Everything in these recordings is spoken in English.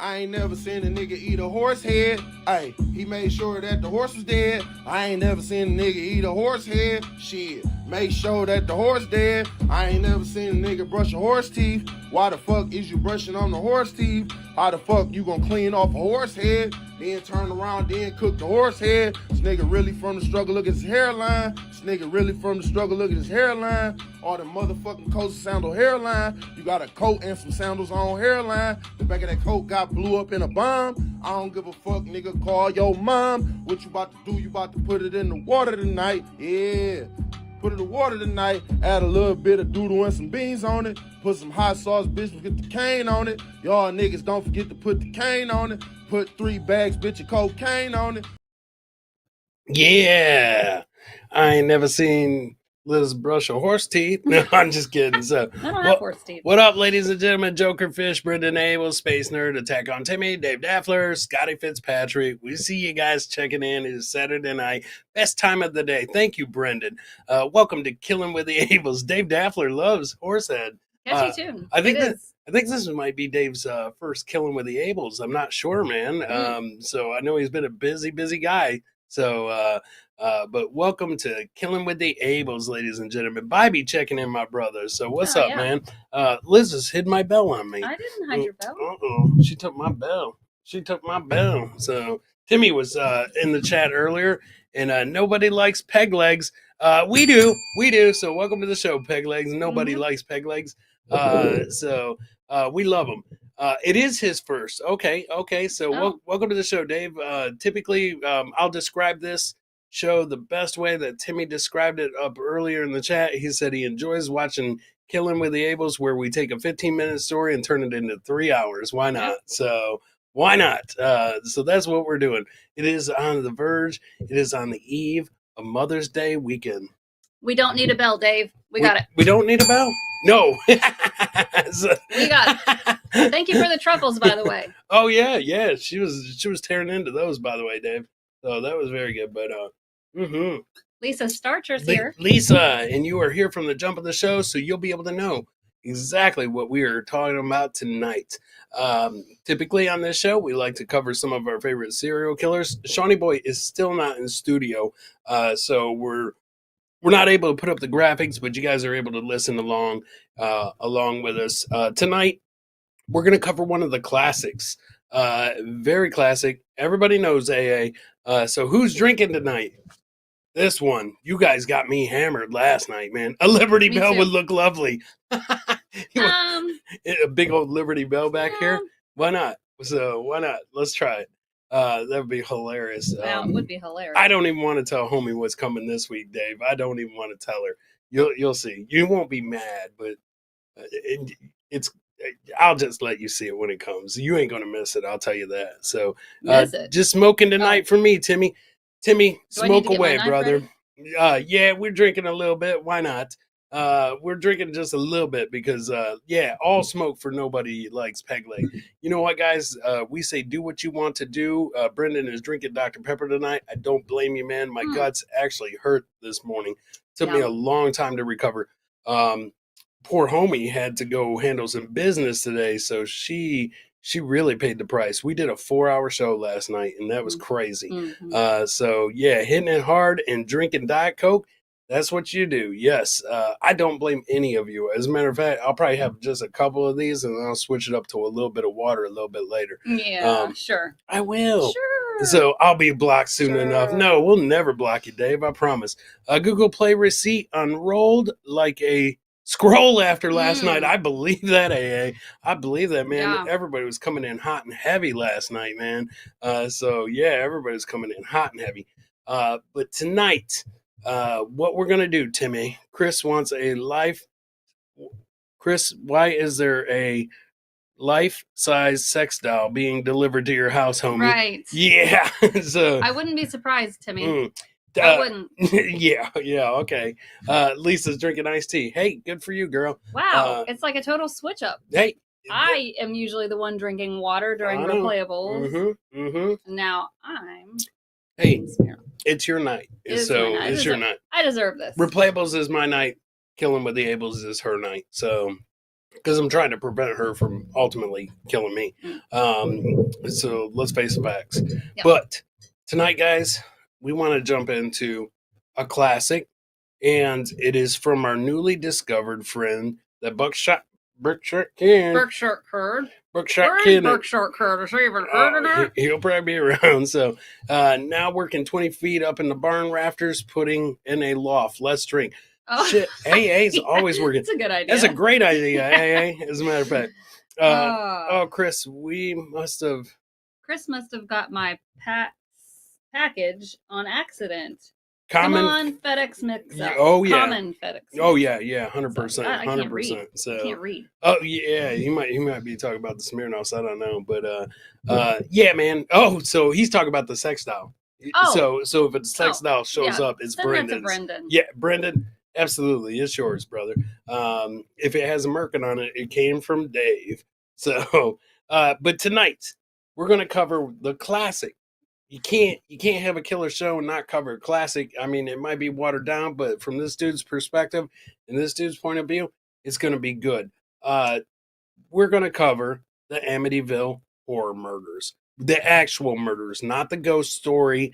I ain't never seen a nigga eat a horse head. Hey, he made sure that the horse was dead. I ain't never seen a nigga eat a horse head. Shit, make sure that the horse dead. I ain't never seen a nigga brush a horse teeth. Why the fuck is you brushing on the horse teeth? How the fuck you gonna clean off a horse head? Then turn around, then cook the horse head. This nigga really from the struggle, look at his hairline. This nigga really from the struggle, look at his hairline. All the motherfucking coats sandal hairline. You got a coat and some sandals on hairline. The back of that coat got blew up in a bomb. I don't give a fuck, nigga, call your mom. What you about to do? You about to put it in the water tonight. Yeah. Put it in the water tonight, add a little bit of doodle and some beans on it. Put some hot sauce, bitch, get the cane on it. Y'all niggas don't forget to put the cane on it. Put 3 bags, bitch, of cocaine on it. Yeah. I ain't never seen Liz brush a horse teeth. No, I'm just kidding. So, I don't have horse teeth. What up, ladies and gentlemen? Joker Fish, Brendan Abel, Space Nerd, Attack on Timmy, Dave Daffler, Scotty Fitzpatrick. We see you guys checking in. It is Saturday night. Best time of the day. Thank you, Brendan. Welcome to Killin with the Abels. Dave Daffler loves Horsehead. Catchy tune. I think this might be Dave's first Killin with the Abels. I'm not sure, man. So I know he's been a busy guy. So, but welcome to Killin with the Abels, ladies and gentlemen. Bobby checking in, my brother. So what's up, man? Liz has hid my bell on me. I didn't hide your bell. She took my bell. So Timmy was in the chat earlier, and nobody likes peg legs. We do. So welcome to the show, peg legs. Nobody likes peg legs. So we love them. It is his first. Okay. So welcome to the show, Dave. Typically, I'll describe this show the best way that Timmy described it up earlier in the chat. He said he enjoys watching Killin with the Abels, where we take a 15-minute story and turn it into 3 hours. Why not? So why not? So that's what we're doing. It is on the verge. It is on the eve of Mother's Day weekend. We don't need a bell, Dave. We got it. We don't need a bell? No. We got it. Thank you for the truffles, by the way. Oh yeah. She was tearing into those, by the way, Dave. So that was very good. But Lisa Starcher's here. Lisa, and you are here from the jump of the show, so you'll be able to know exactly what we are talking about tonight. Typically on this show, we like to cover some of our favorite serial killers. Shawnee Boy is still not in studio, so we're not able to put up the graphics, but you guys are able to listen along with us. Tonight, we're going to cover one of the classics. Very classic. Everybody knows AA. So who's drinking tonight? This one. You guys got me hammered last night, man. A Liberty Bell would look lovely. A big old Liberty Bell back here. Why not? So why not? Let's try it. That would be hilarious. It would be hilarious. I don't even want to tell homie what's coming this week, Dave. I don't even want to tell her. You'll see. You won't be mad, but it's. I'll just let you see it when it comes. You ain't gonna miss it. I'll tell you that. So just smoking tonight for me, Timmy. Timmy, smoke away, brother. Yeah, we're drinking a little bit. Why not? We're drinking just a little bit because, all smoke for nobody likes peg leg. You know what, guys? We say do what you want to do. Brendan is drinking Dr. Pepper tonight. I don't blame you, man. My guts actually hurt this morning. Took me a long time to recover. Poor homie had to go handle some business today, so she really paid the price. We did a 4-hour show last night, and that was crazy. So yeah, hitting it hard and drinking Diet Coke, that's what you do. Yes, I don't blame any of you. As a matter of fact, I'll probably have just a couple of these, and then I'll switch it up to a little bit of water a little bit later. Yeah, sure. I will. Sure. So I'll be blocked soon enough. No, we'll never block you, Dave. I promise. Google Play receipt unrolled like a scroll after last night. I believe that, AA. I believe that, man. Yeah. Everybody was coming in hot and heavy last night, man. So yeah, everybody was coming in hot and heavy. But tonight, what we're gonna do, Timmy? Chris wants a life. Chris, why is there a life-size sex doll being delivered to your house, homie? Right. Yeah. So I wouldn't be surprised, Timmy. I wouldn't. Yeah, okay. Lisa's drinking iced tea. Hey, good for you, girl. Wow, it's like a total switch up. Hey. I am usually the one drinking water during replayables. Now I'm. Hey, it's your night. It's your night. I deserve this. Replayables is my night. Killin with the Ables is her night. So because I'm trying to prevent her from ultimately killing me. So let's face the facts. Yep. But tonight, guys, we want to jump into a classic, and it is from our newly discovered friend, the Berkshire Kid. Berkshire Kid. Berkshire Kid. Berkshire Kid. Is he even heard of it? He'll probably be around. So now working 20 feet up in the barn rafters, putting in a loft. Let's drink. Oh. Shit, AA's always working. That's a good idea. That's a great idea, AA, as a matter of fact. Chris, Chris must have got my package on accident. Come on, FedEx mix up. Oh yeah. Common FedEx. Oh yeah, 100%. 100%. So I can't read. Oh yeah, he might be talking about the Smirnoffs. I don't know, but yeah, man. Oh, so he's talking about the sex doll. Oh. So if a sex doll shows up, it's Brendan's. Brendan. Yeah, Brendan. Absolutely, it's yours, brother. If it has a merkin on it, it came from Dave. So, but tonight we're gonna cover the classic. You can't have a killer show and not cover a classic. I mean, it might be watered down, but from this dude's perspective and this dude's point of view, it's gonna be good. We're gonna cover the Amityville horror murders, the actual murders, not the ghost story.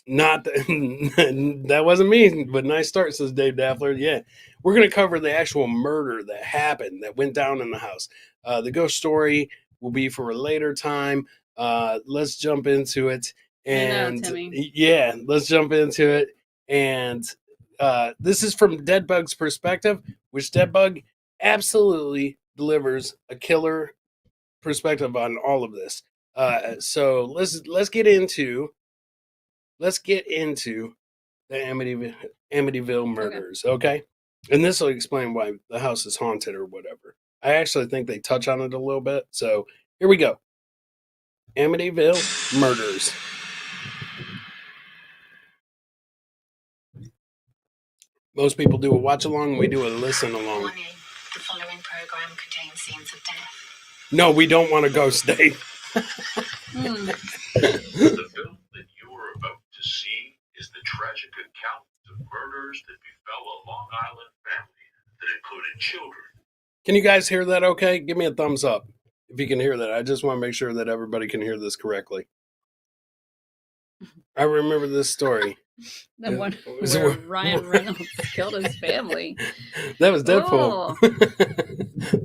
Not that wasn't me, but nice start, says Dave Daffler. Yeah, we're going to cover the actual murder that happened, that went down in the house. The ghost story will be for a later time. Let's jump into it. And yeah, let's jump into it. And this is from Deadbug's perspective, which Deadbug absolutely delivers a killer perspective on all of this. So let's get into the Amityville murders, okay? And this will explain why the house is haunted or whatever. I actually think they touch on it a little bit. So here we go. Amityville murders. Most people do a watch along. We do a listen along. Warning, the following program contains scenes of death. No, we don't want a ghost, Dave. The film that you are about to see is the tragic account of murders that befell a Long Island family that included children. Can you guys hear that okay? Give me a thumbs up if you can hear that. I just want to make sure that everybody can hear this correctly. I remember this story. The one where Ryan Reynolds killed his family. That was Deadpool.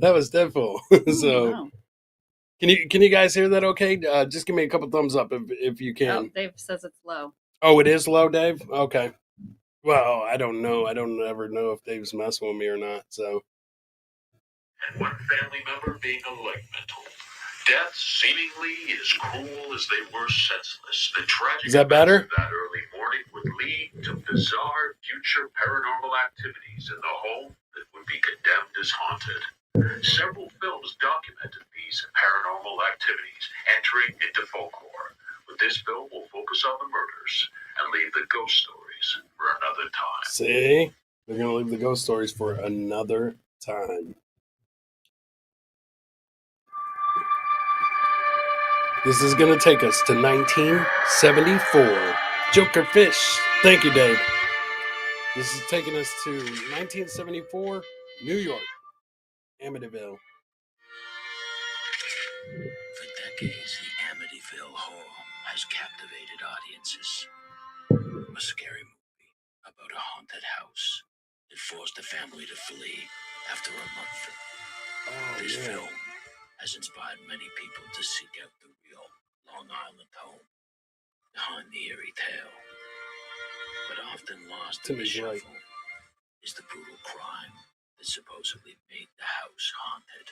That was Deadpool. So wow. Can you guys hear that okay? Just give me a couple thumbs up if you can. Oh, Dave says it's low. Oh, it is low, Dave? Okay. Well, I don't know. I don't ever know if Dave's messing with me or not. So. And one family member being a light mental. Death seemingly as cruel as they were senseless. The tragic is that better? Of that early morning would lead to bizarre future paranormal activities in the home that would be condemned as haunted. Several films documented these paranormal activities, entering into folklore. But this film will focus on the murders and leave the ghost stories for another time. See? They're going to leave the ghost stories for another time. This is going to take us to 1974. Joker Fish. Thank you, Dave. This is taking us to 1974, New York. Amityville. For decades, the Amityville horror has captivated audiences. A scary movie about a haunted house that forced a family to flee after a month. This film has inspired many people to seek out the real Long Island home behind the eerie tale. But often lost in the shuffle is the brutal crime that supposedly made the house haunted.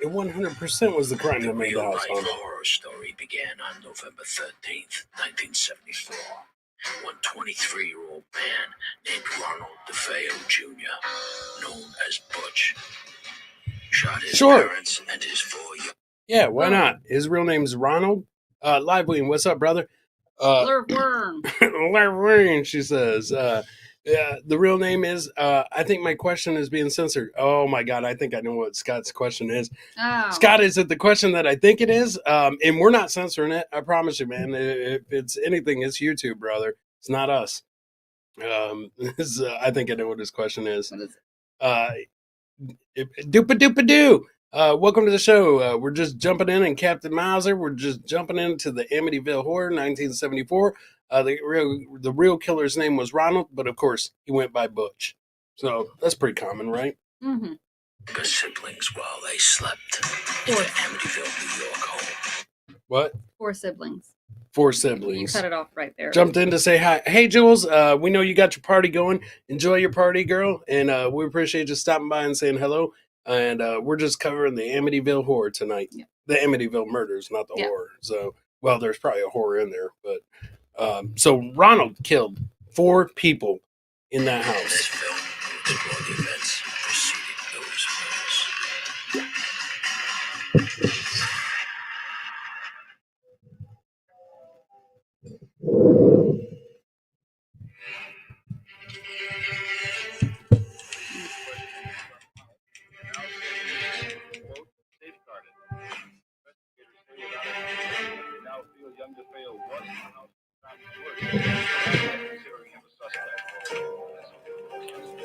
It 100% was the crime that made the house haunted. The horror story began on November 13th, 1974. One 23-year-old man named Ronald DeFeo Jr., known as Butch, shot his parents and his 4-year-old. Yeah, why not? His real name's Ronald. Liveween, what's up, brother? Lerworm, she says. The real name is, I think my question is being censored. Oh my God, I think I know what Scott's question is. Oh. Scott, is it the question that I think it is? And we're not censoring it. I promise you, man. If it's anything, it's YouTube, brother. It's not us. I think I know what his question is. What is it? Doopa-doopa-doo. Welcome to the show. We're just jumping in, and Captain Mauser, we're just jumping into the Amityville Horror, 1974. The real killer's name was Ronald, but of course he went by Butch. So that's pretty common, right? Mm-hmm. The siblings while they slept in their Amityville, New York home. What? 4 siblings. 4 You siblings. cut it off right there. Jumped in to say hi. Hey, Jules, we know you got your party going. Enjoy your party, girl. And we appreciate you stopping by and saying hello. And we're just covering the Amityville horror tonight. Yeah. The Amityville murders, not the Yeah. horror. So, well, there's probably a horror in there. But so Ronald killed 4 people in that This house. film will explore the events preceding those murders.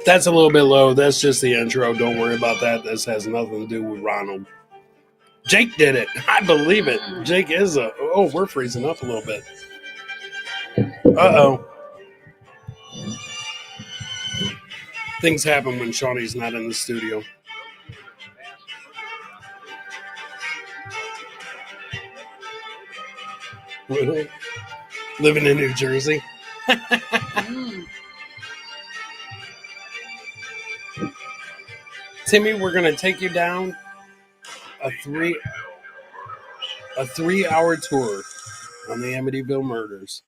That's a little bit low. That's just the intro. Don't worry about that. This has nothing to do with Ronald. Jake did it. I believe it. Jake is a... Oh, we're freezing up a little bit. Uh-oh. Things happen when Shawnee's not in the studio. Living in New Jersey. Mm. Timmy, we're going to take you down a 3-hour tour on the Amityville murders.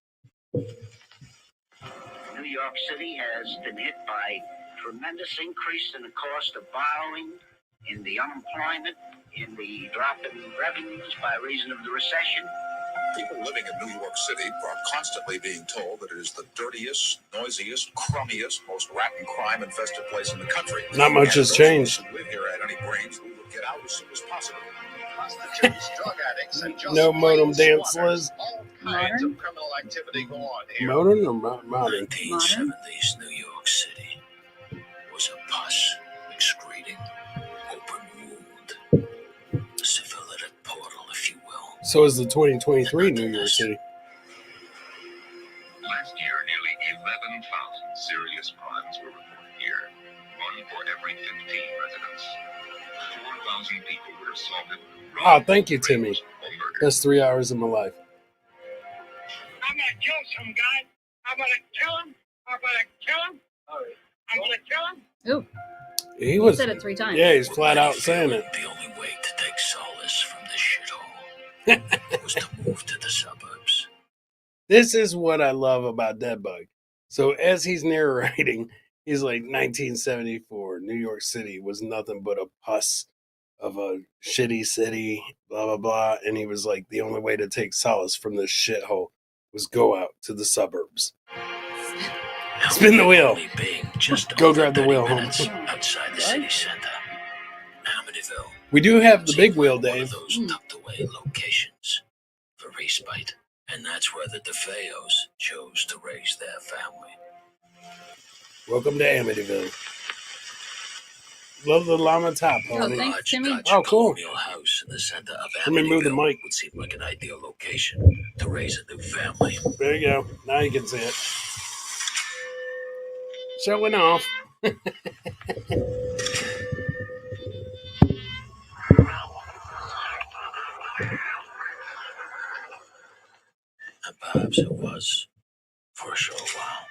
New York City has been hit by tremendous increase in the cost of borrowing, in the unemployment, in the drop in revenues by reason of the recession. People living in New York City are constantly being told that it is the dirtiest, noisiest, crummiest, most rat and crime-infested place in the country. Not much has changed. Live here at any brains, we would get out as soon as possible. Prostitutes, drug addicts, and just No modem plain dance, squatters. Liz. All kinds Modern? of criminal activity go on here. Modern or modern? 1970s New York City was a pus excreting open wound. A syphilitic portal, if you will. So is the 2023 New York City. Last year, nearly 11,000 serious crimes were reported here, 1 for every 15 residents. 4,000 people were assaulted. Oh, thank you, Timmy. or murdered. That's 3 hours of my life. I'm gonna kill some guy. I'm gonna kill him. I'm gonna kill him. I'm gonna kill him. Ooh, He you was, said it 3 times. yeah, he's flat out saying it. The only way to take solace from this shithole was to move to the suburbs. This is what I love about Deadbug. So as he's narrating, he's like 1974, New York City was nothing but a pus of a shitty city, blah, blah, blah. And he was like, the only way to take solace from this shithole was go out to the suburbs. Spin the wheel. Only being just Go over grab the 30 wheel, minutes home. outside the city center. Amityville. We do have the big wheel, One of Dave. those tucked away locations for respite. And that's where the DeFeos chose to raise their family. Welcome to Amityville. Love the llama top, Oh, honey. thanks, Large Timmy. Dutch Oh, cool. colonial house in the center of Let me move the Amityville mic. would seem like an ideal location to raise a new family. There you go. Now you can see it. Showing off. And perhaps it was for a short while.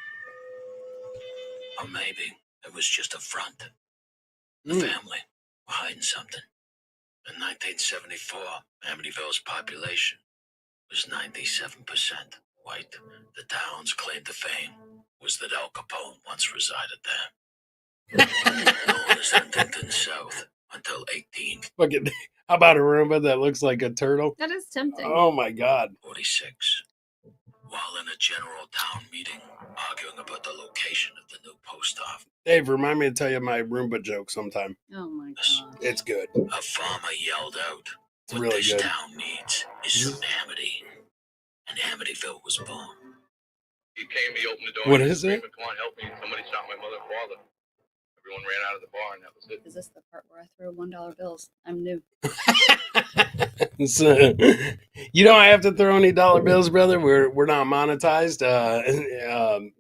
Or maybe it was just a front. The Mm. family were hiding something. In 1974, Amityville's population was 97% white. The town's claim to fame was that Al Capone once resided there. Known as Huntington South until 1846. Look at, how about a Roomba that looks like a turtle? That is tempting. Oh my God. While in a general town meeting, arguing about the location of the new post office, Dave, remind me to tell you my Roomba joke sometime. Oh my god. It's good. a farmer yelled out, It's "What really this good. town needs is some Amity." And Amityville was born. He came, he opened the door. What and he is it? screaming, "Come on, help me. Somebody shot my mother and father." Everyone ran out of the bar, and that was it. Is this the part where I throw $1 bills? I'm new. So, you don't have to throw any dollar bills, brother. We're not monetized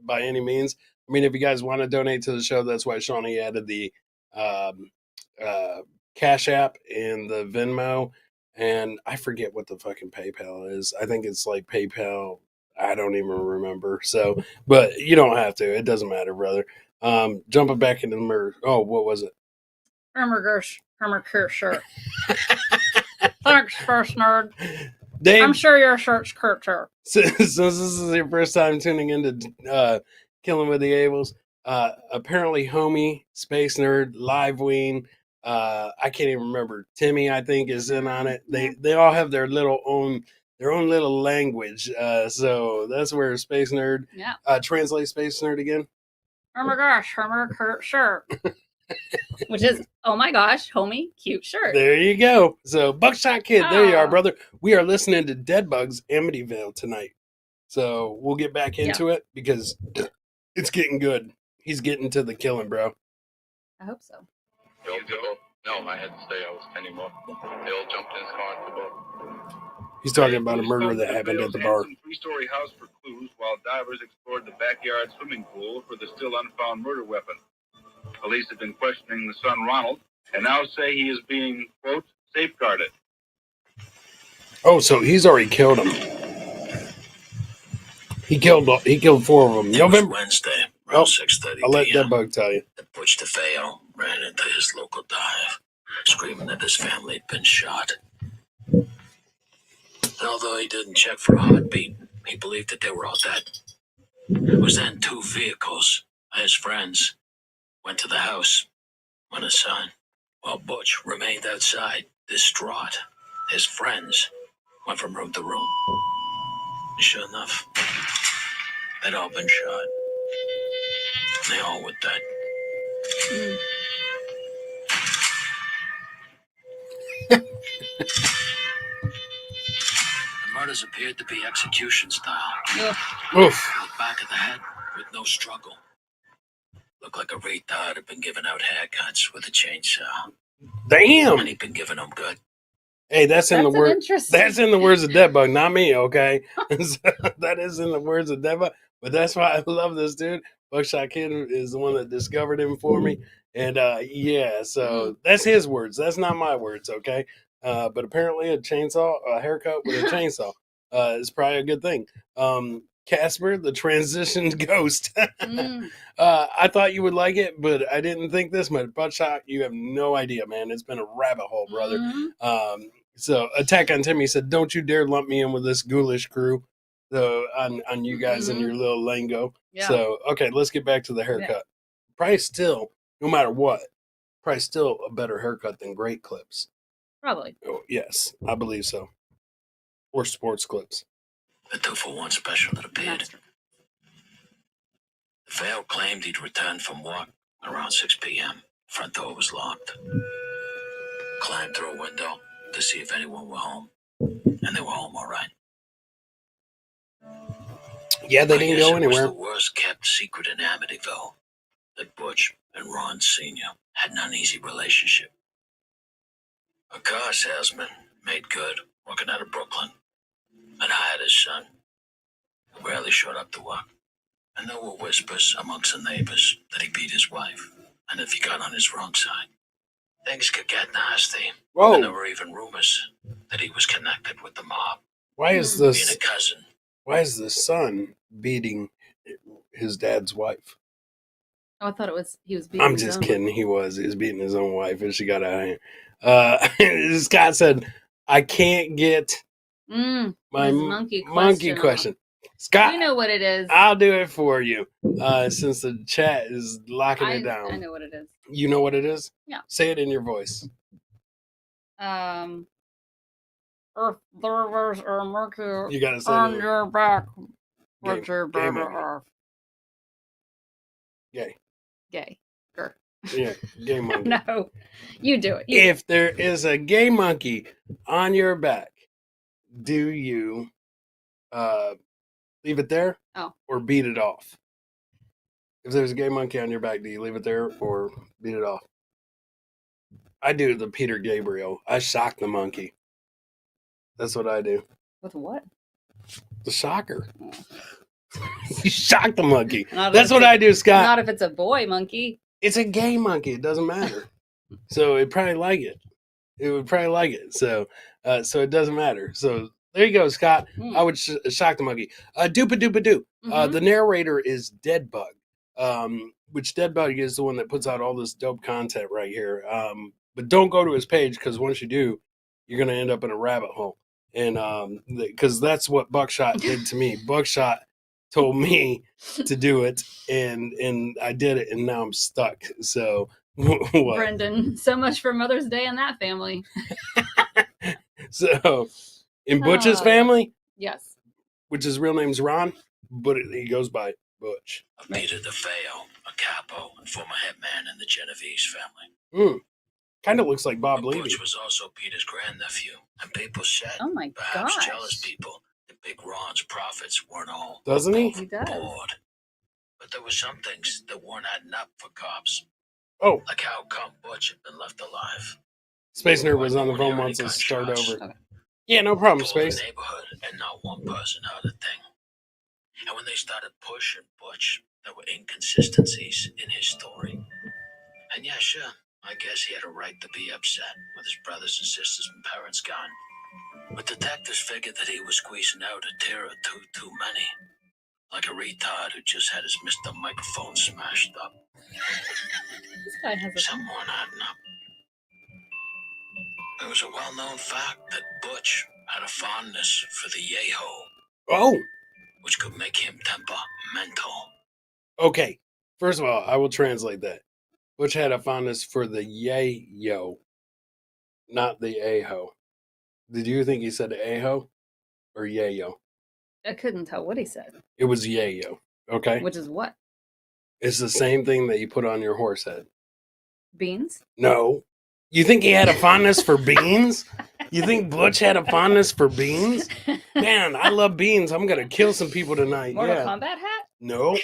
by any means. I mean, if you guys want to donate to the show, that's why Shawnee added the um, Cash App and the Venmo, and I forget what the fucking PayPal is. I think it's like PayPal. I don't even remember. So, but you don't have to. It doesn't matter, brother. Jumping back into the murder. Oh, what was it? Shirt. Thanks, first nerd. Dave, I'm sure your shirt's Kurtzer. Since this is your first time tuning into Killin with the Ables, apparently Homie, Space Nerd, Live Ween, I can't even remember. Timmy, I think, is in on it. They all have their own little language. So that's where Space Nerd translate Space Nerd again. Oh my gosh, Kurt shirt. Which is, oh my gosh, homie, cute shirt. There you go. So Buckshot Kid, there you are, brother. We are listening to Dead Bugs Amityville tonight. So we'll get back into it because it's getting good. He's getting to the killing, bro. I hope so. No, I had to stay. I was tending more. They all jumped in his car and took off. He's talking about a murder that happened at the bar. Three-story house for clues while divers explored the backyard swimming pool for the still unfound murder weapon. Police have been questioning the son Ronald and now say he is being, quote, safeguarded. Oh, so he's already killed him. He killed 4 of them. November Wednesday, around 6:30 I'll let p.m. Deadbug tell you. Butch DeFeo ran into his local dive, screaming that his family had been shot. And although he didn't check for a heartbeat, he believed that they were all dead. It was then 2 vehicles, his friends, went to the house when his son, while Butch remained outside, distraught. His friends went from room to room. And sure enough, they'd all been shot. They all were dead. The murders appeared to be execution style. Oof. The back of the head with no struggle. Looked like a retard had been giving out haircuts with a chainsaw. Damn. And he'd been giving them good. Hey, that's in the words. That's in the words of Deadbug, not me. Okay, that is in the words of Deadbug. But that's why I love this dude. Buckshot Kid is the one that discovered him for me, and so that's his words. That's not my words. Okay, but apparently a haircut with a chainsaw, is probably a good thing. Casper, the transitioned ghost. I thought you would like it, but I didn't think this much. Buckshot, you have no idea, man. It's been a rabbit hole, brother. So Attack on Timmy said, "Don't you dare lump me in with this ghoulish crew." So on you guys and your little lingo. Yeah. So okay, let's get back to the haircut. Yeah. Probably still, no matter what, probably still a better haircut than Great Clips. Probably. Oh, yes, I believe so. Or Sports Clips. The 2-for-1 special that appeared. The Fail claimed he'd returned from work around 6 p.m. Front door was locked. Climbed through a window to see if anyone were home. And they were home all right. Yeah, they didn't go anywhere. It was the worst kept secret in Amityville that Butch and Ron Sr. had an uneasy relationship. A car salesman made good working out of Brooklyn and hired his son, who rarely showed up to work. And there were whispers amongst the neighbors that he beat his wife, and if he got on his wrong side, things could get nasty. Whoa. And there were even rumors that he was connected with the mob. Why is this? Being a cousin. Why is the son beating his dad's wife? Oh, I thought he was beating I'm his just own kidding. He was beating his own wife, and she got out of hand. Scott said, "I can't get my monkey question." Scott, you know what it is. I'll do it for you. Since the chat is locking it down. I know what it is. You know what it is? Yeah. Say it in your voice. If there was a monkey you gotta say on your back, would you better off? Gay. Grr. Yeah, gay monkey. No, you do it. If there is a gay monkey on your back, do you leave it there or beat it off? If there's a gay monkey on your back, do you leave it there or beat it off? I do the Peter Gabriel. I shock the monkey. That's what I do. With what? The shocker. You shock the monkey. Not That's if what it's I do, Scott. Not if it's a boy monkey. It's a gay monkey. It doesn't matter. So it'd probably like it. It would probably like it. So it doesn't matter. So there you go, Scott. I would shock the monkey. Doopa doopa doo. The narrator is Deadbug, which Deadbug is the one that puts out all this dope content right here. But don't go to his page, because once you do, you're going to end up in a rabbit hole. And because that's what Buckshot did to me. Buckshot told me to do it, and I did it, and now I'm stuck. So what? Brendan, so much for Mother's Day in that family. So in Butch's family, yes, which his real name's Ron, but he goes by Butch. Peter DeFeo, a capo and former hitman in the Genovese family. Kind of looks like Bob Levy. Butch was also Peter's grandnephew, and people said, oh my perhaps gosh, jealous people, that Big Ron's profits weren't all Doesn't he? He does. bored. But there were some things that weren't adding up for cops. Oh, Like how come Butch had been left alive. Space Nerd was on the phone once. Let's start over. Okay. Yeah, no problem, Space. The neighborhood, and not one person heard a thing. And when they started pushing Butch, there were inconsistencies in his story. And yeah, sure, I guess he had a right to be upset with his brothers and sisters and parents gone. But detectives figured that he was squeezing out a tear or two too many. Like a retard who just had his Mr. Microphone smashed up. This guy has a Something weren't adding up. It was a well-known fact that Butch had a fondness for the yaho. Oh. Which could make him temperamental. Okay. First of all, I will translate that. Butch had a fondness for the yayo, not the aho. Did you think he said aho or yayo? I couldn't tell what he said. It was yayo. Okay. Which is what? It's the same thing that you put on your horse head. Beans? No. You think he had a fondness for beans? You think Butch had a fondness for beans? Man, I love beans. I'm going to kill some people tonight. Mortal Kombat hat? No.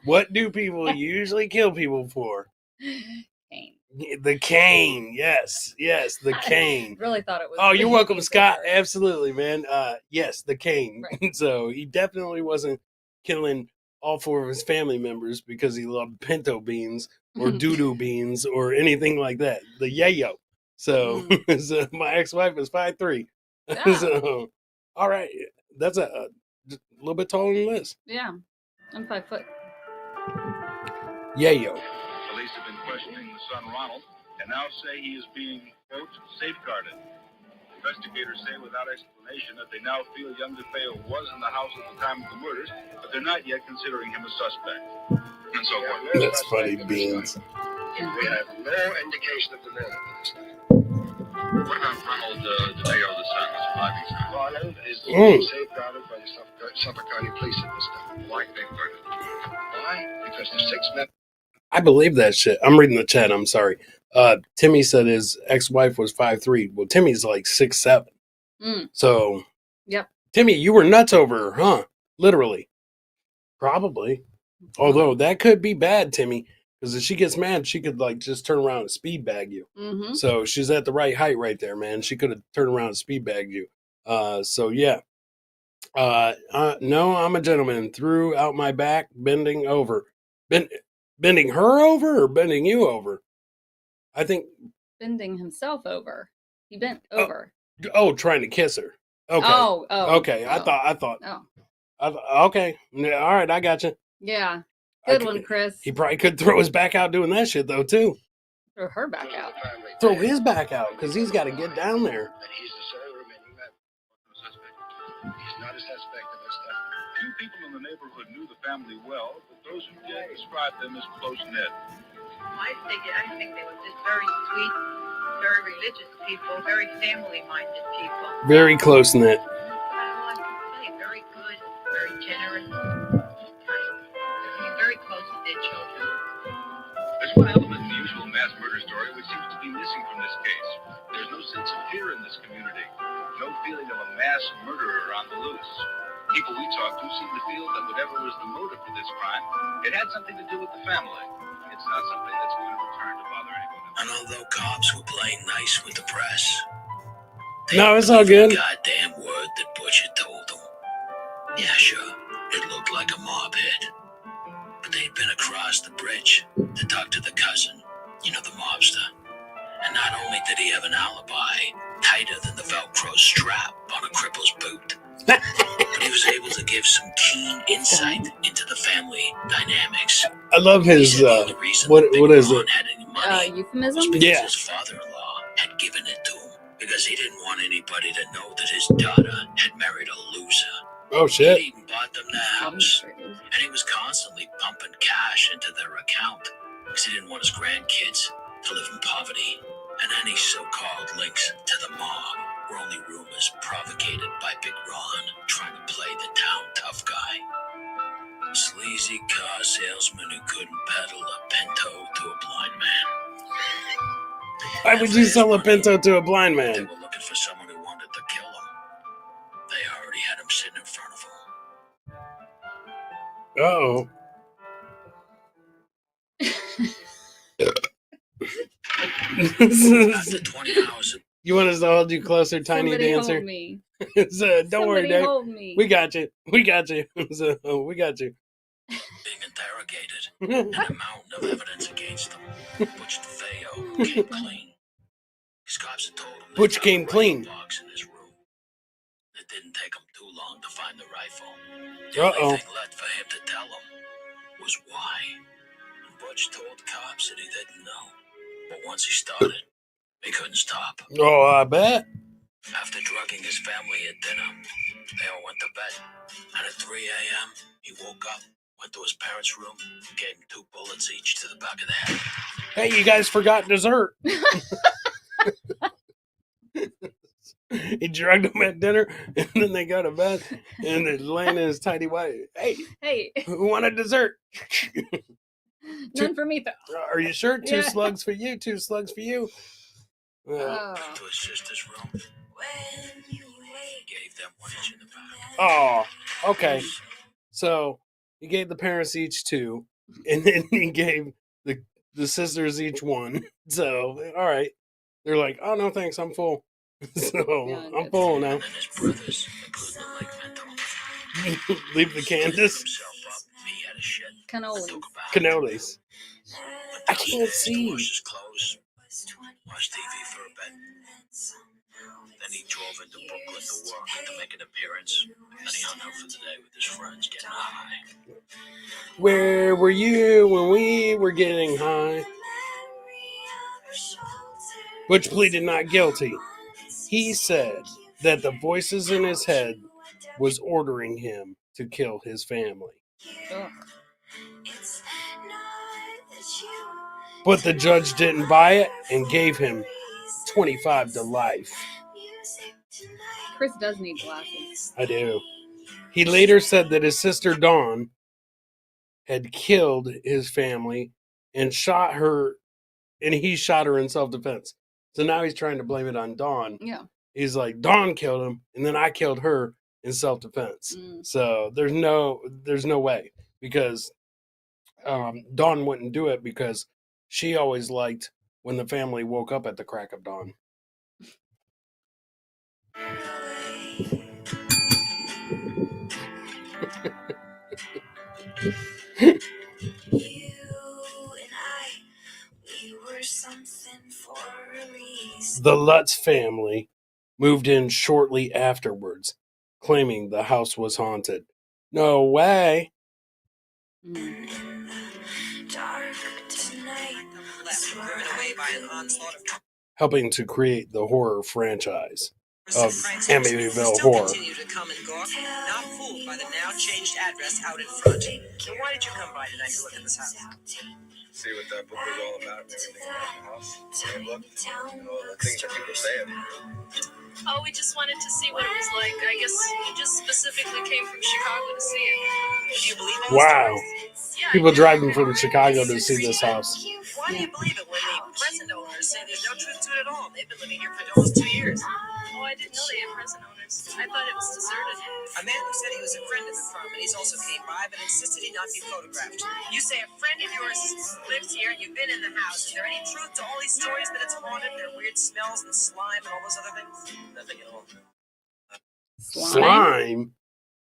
What do people usually kill people for? Cane. The cane. Yes. Yes, the cane. I really thought it was. Oh, you're welcome, Scott. Absolutely, man. Yes, the cane. Right. So he definitely wasn't killing all four of his family members because he loved pinto beans or doo-doo beans or anything like that. The yayo. So, so my ex-wife is 5'3". Yeah. So, all right. That's a little bit taller than Liz. Yeah. I'm 5 foot. Yayo. Police have been questioning the son Ronald and now say he is being, quote, safeguarded. Investigators say without explanation that they now feel young DeFeo was in the house at the time of the murders, but they're not yet considering him a suspect. And so forth. That's funny, Beans. We have no indication of the murder at this time. What about Ronald DeFeo, the son, the surviving son? Ronald is being safeguarded by the Suffolk County Police at this time. Why safeguarded? Why? Because the 6 men. I believe that shit. I'm reading the chat. I'm sorry. Timmy said his ex-wife was 5'3". Well, Timmy's like 6'7". So, yep. Timmy, you were nuts over her, huh? Literally. Probably. Although that could be bad, Timmy, because if she gets mad, she could like just turn around and speed bag you. Mm-hmm. So she's at the right height right there, man. She could have turned around and speed bagged you. So yeah. No, I'm a gentleman. Threw out my back, bending over. Bending her over or bending you over? I think bending himself over. He bent over. Oh, trying to kiss her. Okay. Oh. Okay. Oh. I thought. Okay. All right. I got you. Yeah. Good one, Chris. He probably could throw his back out doing that shit though too. Throw her back out. Throw his back out because he's got to get down there. And he's the sole remaining member. He's not a suspect in this stuff. Few people in the neighborhood knew the family well, but those who did described them as close-knit. I think they were just very sweet, very religious people, very family-minded people. Very close-knit. I don't like to say, very good, very generous, very close to their children. There's one element in the usual mass murder story which seems to be missing from this case. There's no sense of fear in this community. No feeling of a mass murderer on the loose. People we talked to seemed to feel that whatever was the motive for this crime, it had something to do with the family. It's not something that's going to return to bother anyone else. And although cops were playing nice with the press, No, it's all good. Goddamn word that Butch had told them. Yeah, sure, it looked like a mob hit. But they'd been across the bridge to talk to the cousin, you know, the mobster. And not only did he have an alibi tighter than the Velcro strap on a cripple's boot, but he was able to give some keen insight into the family dynamics. I love his, what is it? Euphemism? Yeah. His father-in-law had given it to him because he didn't want anybody to know that his daughter had married a loser. Oh, shit. He even bought them their house, and he was constantly pumping cash into their account because he didn't want his grandkids to live in poverty. And any so-called links to the mob were only rumors provocated by Big Ron trying to play the town tough guy. Sleazy car salesman who couldn't peddle a Pinto to a blind man. Why would you sell a Pinto to a blind They man? were looking for someone who wanted to kill him. They already had him sitting in front of him. Uh-oh. After 20 hours of You want us to hold you closer, tiny Somebody dancer? hold me. So, don't worry, Somebody Dave. hold me. We got you. We got you. So, we got you. being interrogated and a mountain of evidence against them, Butch DeFeo came clean. His cops had told him they Butch found came a clean. rifle box in his room. It didn't take him too long to find the rifle. The only thing left for him to tell him was why. And Butch told cops that he didn't know. But once he started, he couldn't stop. Oh, I bet. After drugging his family at dinner, they all went to bed. And at 3 a.m., he woke up, went to his parents' room, gave him 2 bullets each to the back of the head. Hey, you guys forgot dessert. He drugged them at dinner, and then they go to bed, and they're laying in his tidy white. Hey, who wanted dessert? None for me, though. Are you sure? 2 Yeah. slugs for you, 2 slugs for you. Went to his sister's room. He gave them 1 each in the back. Oh, okay. So he gave the parents each 2, and then he gave the sisters each 1. So, all right. They're like, oh, no, thanks. I'm full. So I'm full now. And then his brothers, including the Lake mental. Leave the Candace. Himself up, he had a shit. Cannolis. I can't see. Wash his clothes, watch TV for a bit. Then he drove into Brooklyn to work to make an appearance. Then he hung out for the day with his friends getting high. Where were you when we were getting high? Butch pleaded not guilty. He said that the voices in his head was ordering him to kill his family. But the judge didn't buy it and gave him 25 to life. Chris does need glasses. I do. He later said that his sister Dawn had killed his family and shot her, and he shot her in self-defense. So now he's trying to blame it on Dawn. Yeah. He's like, Dawn killed him, and then I killed her in self-defense. So there's no way, because Dawn wouldn't do it, because she always liked when the family woke up at the crack of dawn. The Lutz family moved in shortly afterwards, claiming the house was haunted. No way. Helping to create the horror franchise of Amityville Horror. Continue to come and go, not fooled by the now changed address out in front. So why did you come by tonight to look at this house? See what that book was all about and everything about the house. And look, and all the things that people say. Oh, we just wanted to see what it was like. I guess we just specifically came from Chicago to see it. Do you believe all Wow. Yeah, People driving from Chicago to see this house. Why do you believe it when the present owners say there's no truth to it at all? They've been living here for almost 2 years. Oh, I didn't know they had present owners. closed. I thought it was deserted. A man who said he was a friend of the Cromanies also came by, but insisted he not be photographed. You say a friend of yours lives here and you've been in the house. Is there any truth to all these stories that it's haunted? There are weird smells and slime and all those other things? Nothing at all. Slime?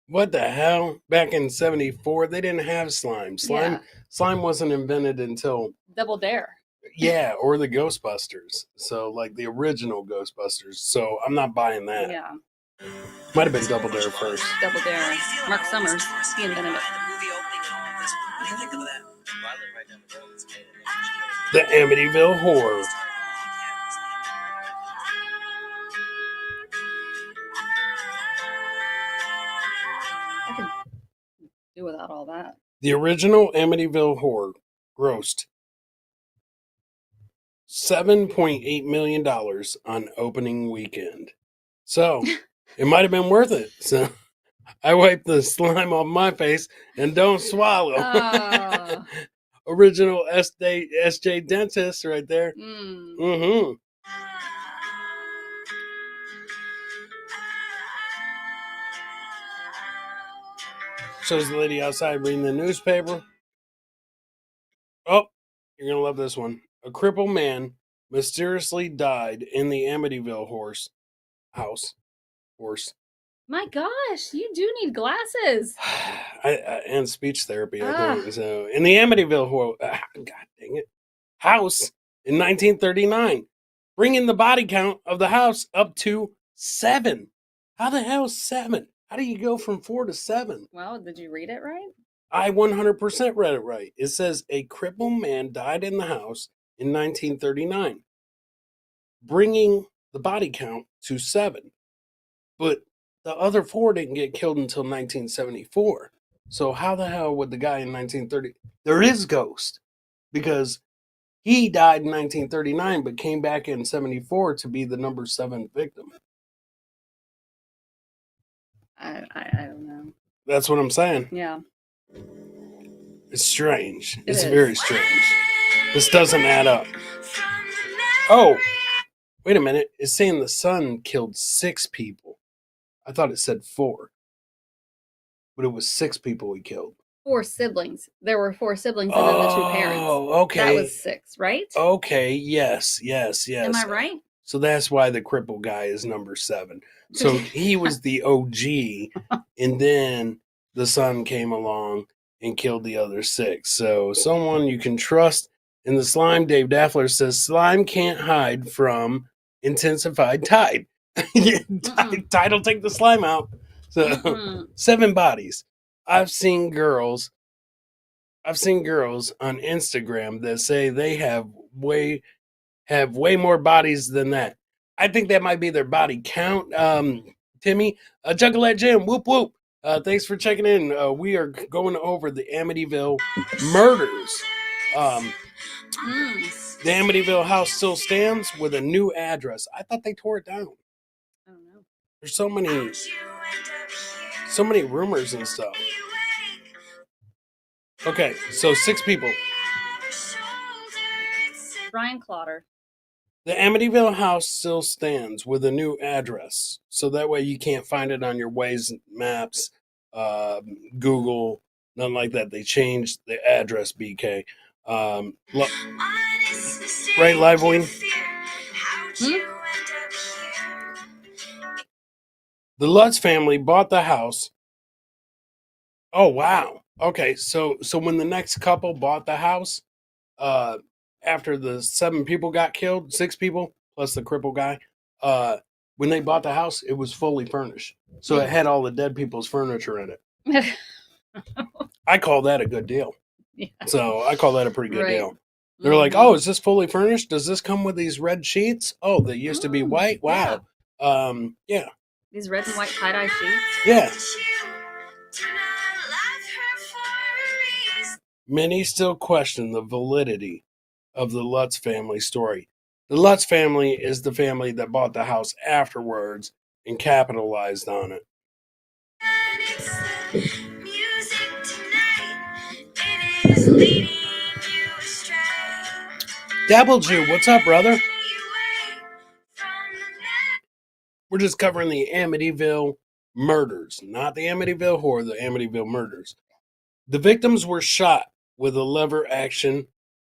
What the hell? Back in 74, they didn't have slime. Slime wasn't invented until Double Dare. Yeah, or the Ghostbusters. So, like the original Ghostbusters. So, I'm not buying that. Yeah. Might have been Double Dare first. Double Dare. Mark Summers. He invented it. What do you think of that? Well, I live right down the road. It's made in The Amityville Horror. I could do without all that. The original Amityville Horror grossed $7.8 million on opening weekend. So, it might have been worth it. So, I wiped the slime off my face and don't swallow. Original SJ Dentist right there. Mm-hmm. Shows the lady outside reading the newspaper. Oh, you're going to love this one. A crippled man mysteriously died in the Amityville house. My gosh, you do need glasses. And speech therapy, I think. So, in the Amityville God dang it, house in 1939, bringing the body count of the house up to 7. How the hell 7? How do you go from 4 to 7? Well, did you read it right? I 100% read it right. It says a crippled man died in the house in 1939, bringing the body count to 7. But the other 4 didn't get killed until 1974. So how the hell would the guy in 1930... There is Ghost, because he died in 1939 but came back in 74 to be the number 7 victim. I don't know. That's what I'm saying. Yeah. It's strange. It's is. very strange. This doesn't add up. Oh, wait a minute. It's saying the son killed 6 people. I thought it said 4. But it was 6 people he killed. 4 siblings. There were 4 siblings and then the 2 parents. Oh, okay. That was 6, right? Okay, yes. Am I right? So that's why the crippled guy is number 7. So he was the OG, and then the son came along and killed the other 6. So someone you can trust in the slime. Dave Daffler says slime can't hide from intensified tide. Tide will take the slime out. So 7 bodies. I've seen girls on Instagram that say they have way more bodies than that. I think that might be their body count. Timmy, Juggalette Jim, whoop whoop. Thanks for checking in. We are going over the Amityville murders. The Amityville house still stands with a new address. I thought they tore it down. I don't know. There's so many rumors and stuff. Okay, so 6 people. Brian Clotter. The Amityville house still stands with a new address. So that way you can't find it on your Waze maps, Google, nothing like that. They changed the address, BK. Right, Live Wing? The Lutz family bought the house. Oh, wow. Okay, so when the next couple bought the house, after the 7 people got killed, 6 people plus the crippled guy, when they bought the house, it was fully furnished. So it had all the dead people's furniture in it. I call that a good deal. Yeah. So I call that a pretty good Right. deal. They're like, oh, is this fully furnished? Does this come with these red sheets? Oh, they used to be white? Wow. Yeah. These red and white tie-dye sheets? Yeah. Many still question the validity of the Lutz family story. The Lutz family is the family that bought the house afterwards and capitalized on it. Dabble Jew, what's up, brother? We're just covering the Amityville murders, not the Amityville horror, the Amityville murders. The victims were shot with a lever action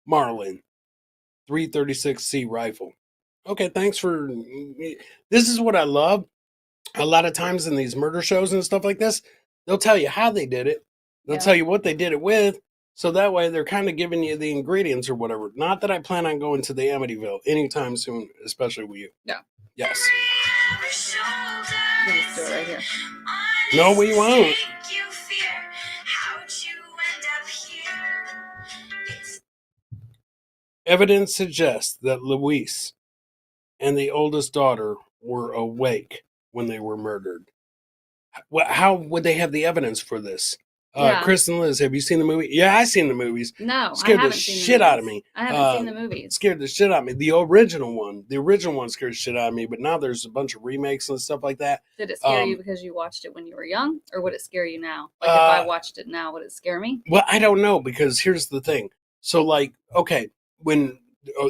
Marlin 336C rifle. Okay, thanks for. This is what I love. A lot of times in these murder shows and stuff like this, they'll tell you how they did it. They'll tell you what they did it with. So that way they're kind of giving you the ingredients or whatever. Not that I plan on going to the Amityville anytime soon, especially with you. Yeah. Yes. Let me just do it right here. No, we won't. Evidence suggests that Luis and the oldest daughter were awake when they were murdered. How would they have the evidence for this? Chris and Liz, have you seen the movie? Yeah, I've seen the movies. No, scared I haven't the seen shit the out of movies. me. I haven't seen the movies. Scared the shit out of me. The original one scared the shit out of me. But now there's a bunch of remakes and stuff like that. Did it scare you because you watched it when you were young, or would it scare you now? Like if I watched it now, would it scare me? Well, I don't know, because here's the thing. So, like, okay, when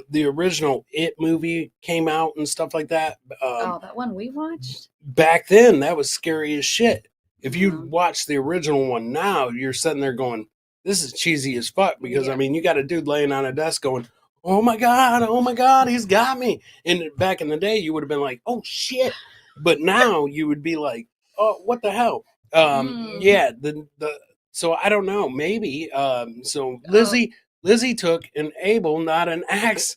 the original It movie came out and stuff like that. That one we watched? Back then, that was scary as shit. If you watch the original one now, you're sitting there going, this is cheesy as fuck. Because, I mean, you got a dude laying on a desk going, oh my God, he's got me. And back in the day, you would have been like, oh shit. But now you would be like, oh, what the hell? Yeah, so I don't know, maybe. So Lizzie took an able, not an axe.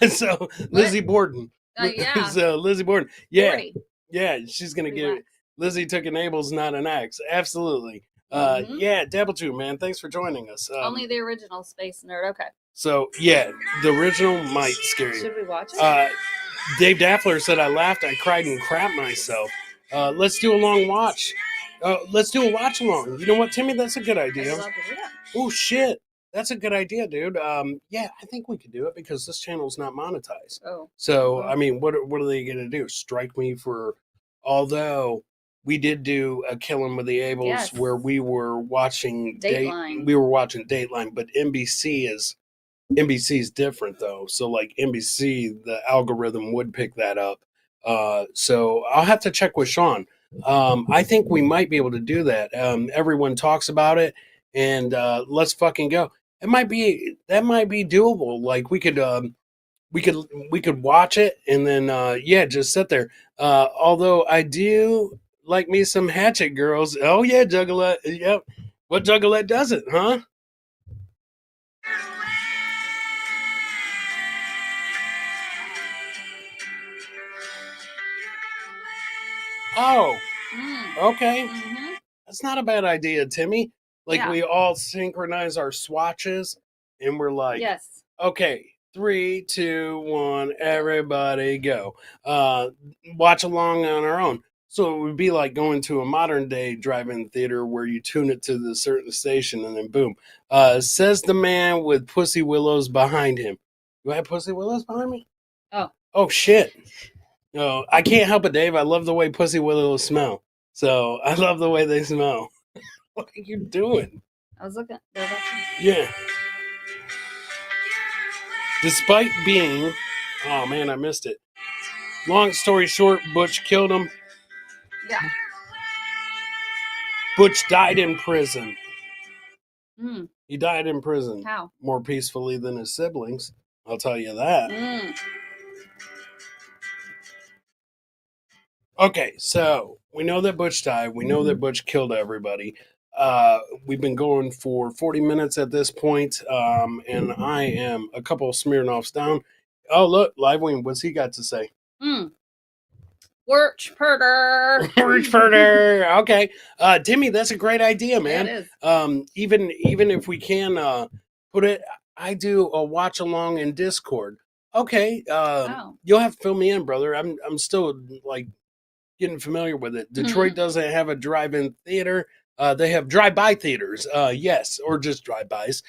So Lizzie Borden. Yeah. So Lizzie Borden. Yeah. 40. Yeah, she's gonna give it. Lizzie took an able's, not an axe. Absolutely. Yeah, Dabble 2, man. Thanks for joining us. Only the original Space Nerd. Okay. So yeah, the original might scare you. Should we watch it? Dave Daffler said I laughed, I cried, and crapped myself. Let's do a long watch. Let's do a watch along. You know what, Timmy? That's a good idea. Oh shit, that's a good idea, dude. Yeah, I think we could do it because this channel's not monetized. Oh. So I mean, what are they gonna do? Strike me for? Although we did do a Killin with the Ables where we were watching Dateline. We were watching Dateline, but NBC's different though. So like NBC, the algorithm would pick that up. So I'll have to check with Sean. I think we might be able to do that. Everyone talks about it, and let's fucking go. That might be doable. Like we could watch it and then just sit there. Although I do like me some Hatchet Girls. Oh yeah, Juggalette. Yep. What Juggalette doesn't, huh? Oh, okay. Mm-hmm. That's not a bad idea, Timmy. Like we all synchronize our swatches and we're like, yes. Okay, 3, 2, 1, everybody go. Watch along on our own. So it would be like going to a modern day drive-in theater where you tune it to the certain station and then boom. Says the man with Pussy Willows behind him. Do I have Pussy Willows behind me? Oh. Oh shit. No, I can't help it, Dave. I love the way Pussy Willows smell. So I love the way they smell. What are you doing? I was looking. Yeah. Despite being, oh man, I missed it. Long story short, Butch killed him. Yeah. Butch died in prison. Mm. He died in prison. How? More peacefully than his siblings. I'll tell you that. Mm. Okay, so we know that Butch died. We know that Butch killed everybody. We've been going for 40 minutes at this point, and I am a couple of Smirnoffs down. Oh, look, Livewing, what's he got to say? Worch Purder. Worch Purder. Okay. Timmy, that's a great idea, man. Yeah, it is. Even if we can put it, I do a watch along in Discord. Okay. You'll have to fill me in, brother. I'm still like getting familiar with it. Detroit doesn't have a drive-in theater. They have drive-by theaters. Yes, or just drive-bys.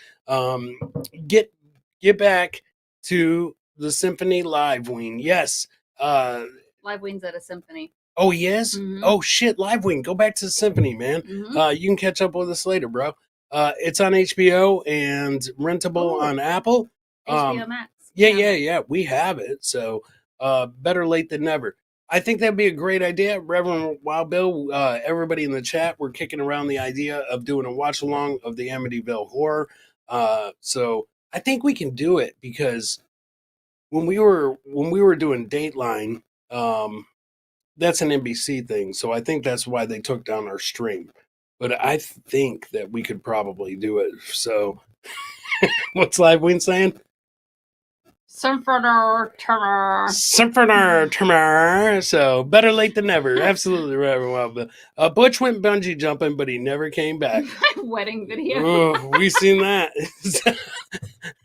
Get back to the Symphony Livewing. Yes. Livewing's at a symphony. Oh, he is? Mm-hmm. Oh, shit, Livewing. Go back to the Symphony, man. Mm-hmm. You can catch up with us later, bro. It's on HBO and rentable on Apple. HBO Max. Yeah. We have it. So better late than never. I think that'd be a great idea, Reverend Wild Bill. Everybody in the chat, we're kicking around the idea of doing a watch along of the Amityville Horror. So I think we can do it because when we were doing Dateline, that's an NBC thing. So I think that's why they took down our stream. But I think that we could probably do it. So what's Live Ween saying? Symphony Symphony. So better late than never. Absolutely, Reverend Wild Bill. Butch went bungee jumping, but he never came back. Wedding video. Oh, we seen that.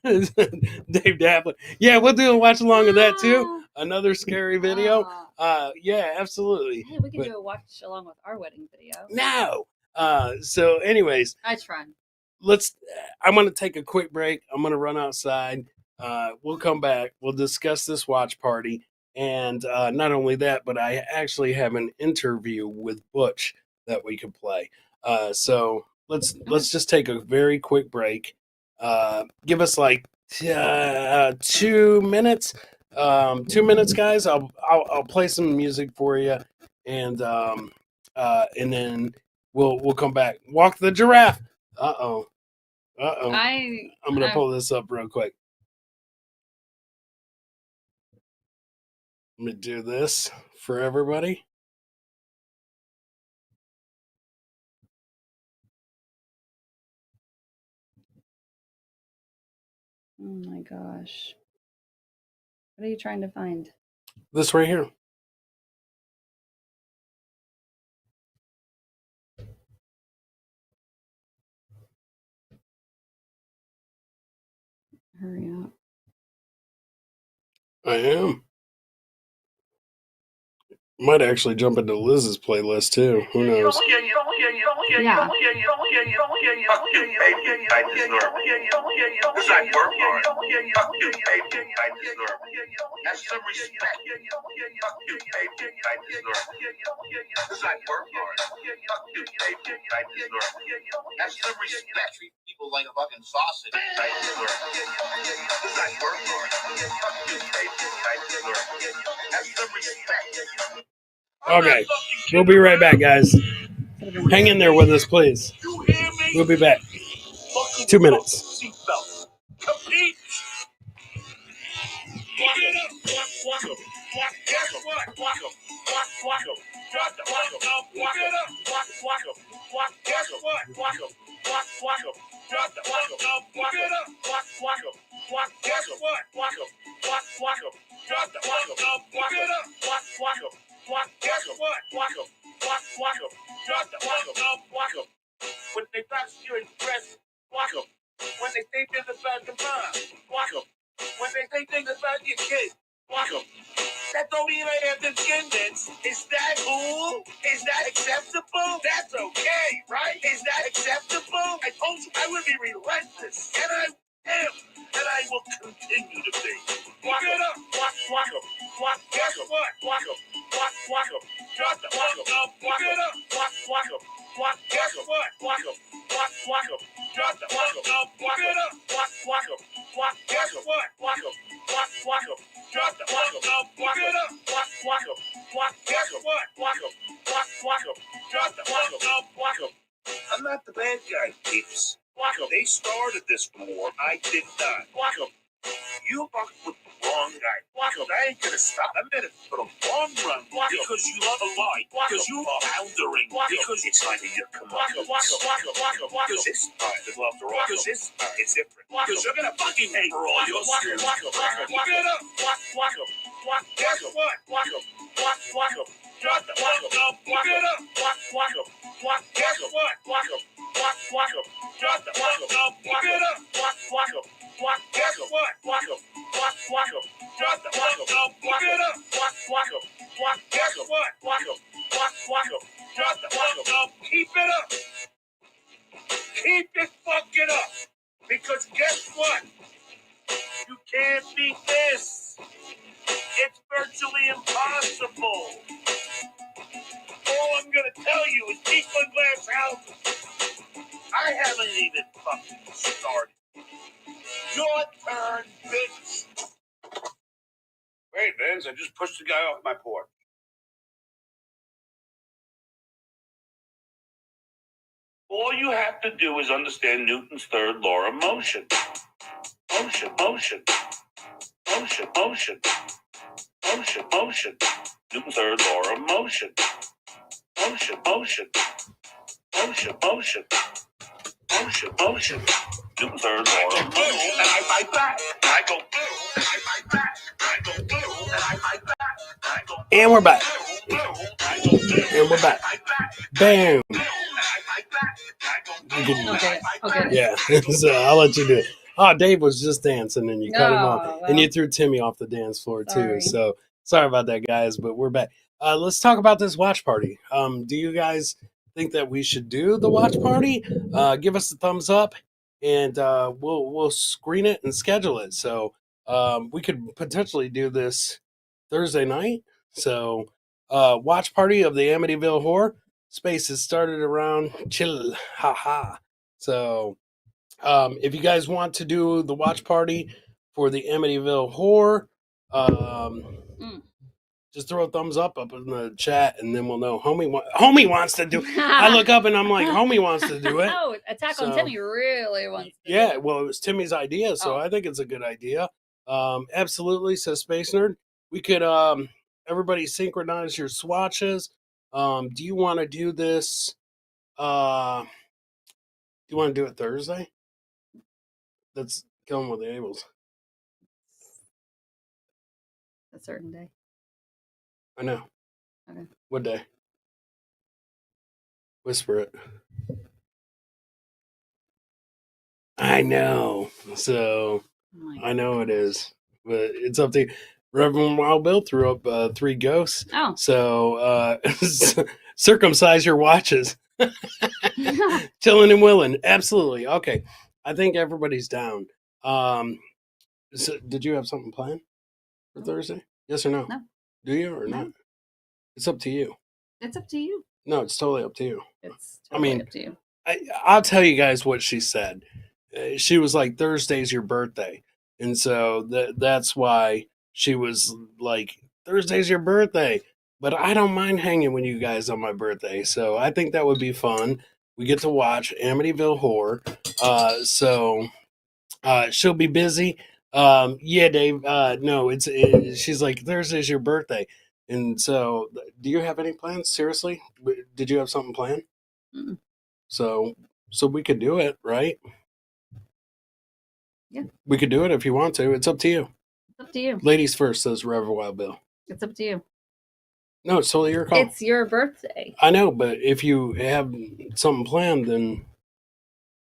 Dave Daplin. Yeah, we'll do a watch along of that too. Another scary video. Yeah, absolutely. Hey, we can do a watch along with our wedding video. No. So anyways, I tried. I'm gonna take a quick break. I'm gonna run outside. We'll come back. We'll discuss this watch party. And not only that, but I actually have an interview with Butch that we could play. So let's just take a very quick break. Give us like 2 minutes. 2 minutes, guys. I'll play some music for you, and then we'll come back. Walk the giraffe. Uh-oh. I'm gonna pull this up real quick. Let me do this for everybody. Oh my gosh. What are you trying to find? This right here. Hurry up. I am. Might actually jump into Liz's playlist too. Who knows? Yeah. People like a fucking sausage. Okay, we'll be right back, guys. Hang in there with us, please. We'll be back. 2 minutes. When they box you in press, walk 'em. When they say things about the mom, walk 'em. When they say things about your kids, walk 'em. That don't mean I have the skin bits. Is that cool? Is that acceptable? That's okay, right? Is that acceptable? I told you I would be relentless, and I am, and I will continue to be. Walk it up, walk 'em. Guess what? Walk 'em. Walk 'em. Drop the walk 'em. Walk it up, walk 'em. Guess what? Walk 'em. Walk 'em. Drop the walk 'em. Walk it up, walk 'em. Guess what? Walk 'em. Walk 'em. Drop the walk 'em. Walk it up, walk 'em. Guess what? Walk 'em. Walk 'em. Drop the walk 'em. Walk 'em. I'm not the bad guy, peeps. Walk 'em. They started this war. I did not. Walk 'em. You fucked with the wrong guy. Walk 'em. I ain't gonna stop a minute for the long run. Because you love a lie. Because you are foundering. Because it's time to get come on. Because this time is love the rock. Because this time it's different. Because you're gonna fucking pay for all your sins. Walk it up. Walk 'em. Guess what? Walk 'em. Walk 'em. Drop the walk 'em. Walk it up. Walk 'em. Guess what? Walk 'em. Walk 'em. Drop the walk 'em. Walk it up. Walk 'em. Guess what? Walk 'em. Walk 'em. Drop the walk 'em. Walk it up. Walk 'em. Guess what? Walk 'em. Walk 'em. Drop the walk 'em. Keep it up. Keep it fucking up. Because guess what? You can't beat this. It's virtually impossible. All I'm gonna tell you is people in glass houses. I haven't even fucking started. Your turn, bitch. Wait, Vince, I just pushed the guy off my porch. All you have to do is understand Newton's third law of motion. Motion, motion, motion, motion, motion, motion. Newton's third law of motion. Motion, motion, motion, motion, motion, motion. Newton's third law of motion. And I fight back. I go blue, and I fight back. I go blue, and I fight back. I go blue, And we're back. blue, I go blue, And we're back. I fight back. Bam. Blue, and I fight back. I go blue, You can- and I fight back. Yeah, so I'll let you do it. Oh, Dave was just dancing and you cut him off. Oh, And well. you threw Timmy off the dance floor Sorry. too. So sorry about that, guys, but we're back. Let's talk about this watch party. Do you guys think that we should do the watch party? Give us a thumbs up and we'll screen it and schedule it. So we could potentially do this Thursday night. So watch party of the Amityville Horror. Space has started around chill. Haha. So if you guys want to do the watch party for the Amityville Horror, just throw a thumbs up in the chat, and then we'll know. Homie wants to do. I look up and I'm like, Homie wants to do it. Oh, Attack on So- Timmy really wants to do Yeah, it. well, it was Timmy's idea, so Oh. I think it's a good idea. Absolutely, says Space Nerd. We could everybody synchronize your swatches. Do you want to do this? Do you want to do it Thursday? That's Killin with the Ables. A certain day. I know. Okay. What day? Whisper it. I know. So I know it is, but it's up to you. Reverend Wild Bill threw up 3 ghosts. Oh. So circumcise your watches. Chillin and Willin. Absolutely. Okay. I think everybody's down. So did you have something planned for Thursday? Yes or no? No. Do you or No. not? It's up to you. It's up to you. No, it's totally up to you. It's I totally mean, up to you. I'll tell you guys what she said. She was like, Thursday's your birthday. And so that's why she was like, Thursday's your birthday. But I don't mind hanging with you guys on my birthday. So I think that would be fun. We get to watch Amityville Horror. So she'll be busy. Yeah, Dave. No, she's like, Thursday's your birthday. And so do you have any plans? Seriously? Did you have something planned? Mm-mm. So we could do it, right? Yeah. We could do it if you want to. It's up to you. It's up to you. Ladies first, says Reverend Wild Bill. It's up to you. No, it's totally your call. It's your birthday. I know, but if you have something planned, then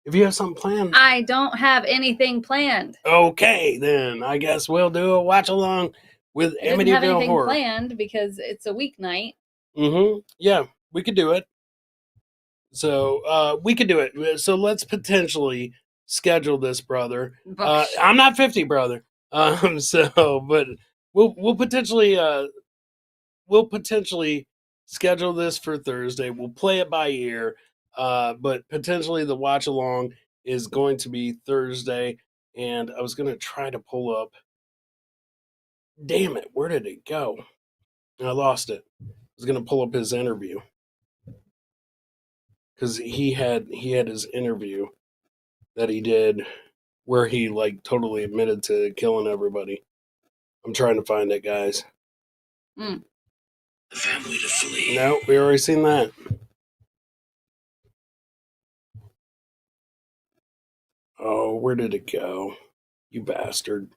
if you have something planned, I don't have anything planned. okay, then I guess we'll do a watch along with I didn't have Amityville anything Horror. planned because it's a weeknight. Mm-hmm. Yeah, we could do it. So we could do it. So let's potentially schedule this, brother. I'm not 50, brother. So, but we'll potentially schedule this for Thursday. We'll play it by ear. But potentially the watch along is going to be Thursday. And I was going to try to pull up. Damn it. Where did it go? I lost it. I was going to pull up his interview. Because he had his interview that he did where he like totally admitted to killing everybody. I'm trying to find it, guys. Mm. The family to flee. No, we already seen that. Oh, where did it go? You bastard.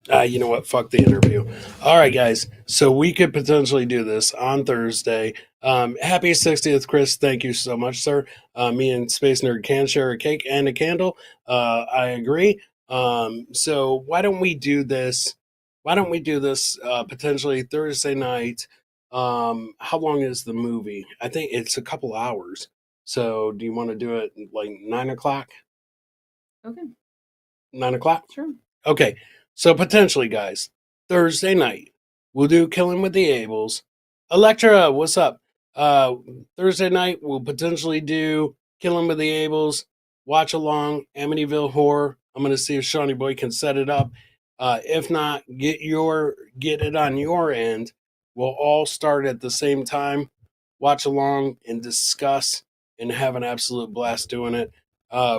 You know what? Fuck the interview. All right, guys. So we could potentially do this on Thursday. Happy 60th, Chris. Thank you so much, sir. Me and Space Nerd can share a cake and a candle. I agree. So why don't we do this? Potentially Thursday night? How long is the movie? I think it's a couple hours. So do you want to do it like 9 o'clock? Okay. 9 o'clock? Sure. Okay. So potentially, guys, Thursday night, we'll do Killin with the Ables. Electra, what's up? Thursday night, we'll potentially do Killin with the Ables, watch along, Amityville Horror. I'm going to see if Shawnee Boy can set it up. If not, get it on your end. We'll all start at the same time, watch along, and discuss and have an absolute blast doing it.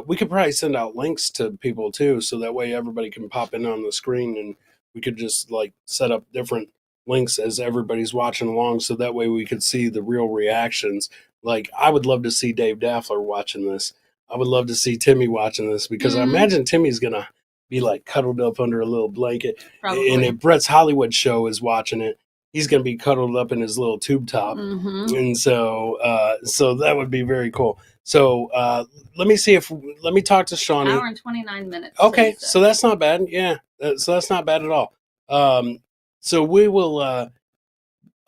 We could probably send out links to people too, so that way everybody can pop in on the screen, and we could just like set up different links as everybody's watching along, so that way we could see the real reactions. Like, I would love to see Dave Daffler watching this. I would love to see Timmy watching this, because I imagine Timmy's gonna be like cuddled up under a little blanket. Probably. And if Brett's Hollywood show is watching it, he's gonna be cuddled up in his little tube top. And so that would be very cool. So let me talk to Shawnee. Hour and 29 minutes. Okay, so that's not bad. Yeah, so that's not bad at all. So we will.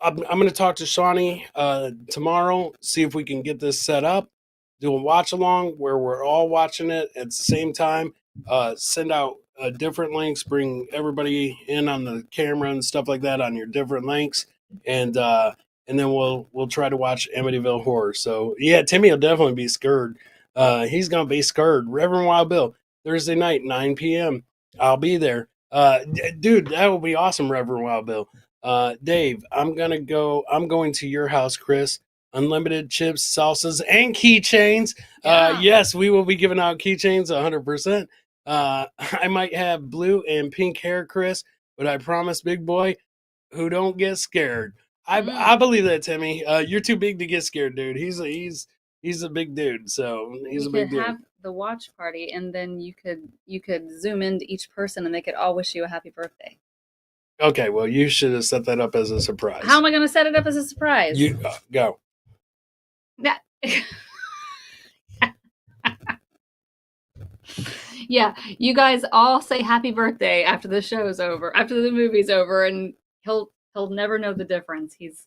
I'm going to talk to Shawnee tomorrow, see if we can get this set up, do a watch along where we're all watching it at the same time. Send out different links, bring everybody in on the camera and stuff like that on your different links, and then we'll try to watch Amityville Horror. So yeah, Timmy will definitely be scared. He's gonna be scared. Reverend Wild Bill, Thursday night, 9 p.m. I'll be there. Dude, that will be awesome, Reverend Wild Bill. Dave, I'm going to your house, Chris. Unlimited chips, salsas, and keychains. Yes, we will be giving out keychains 100%. I might have blue and pink hair, Chris, but I promise, big boy, who don't get scared. I believe that, Timmy. You're too big to get scared, dude. He's a big dude, so he's a big dude. You could have the watch party, and then you could zoom into each person, and they could all wish you a happy birthday. Okay, well, you should have set that up as a surprise. How am I going to set it up as a surprise? You go. Yeah, you guys all say happy birthday after the show's over, after the movie's over, and he'll never know the difference. He's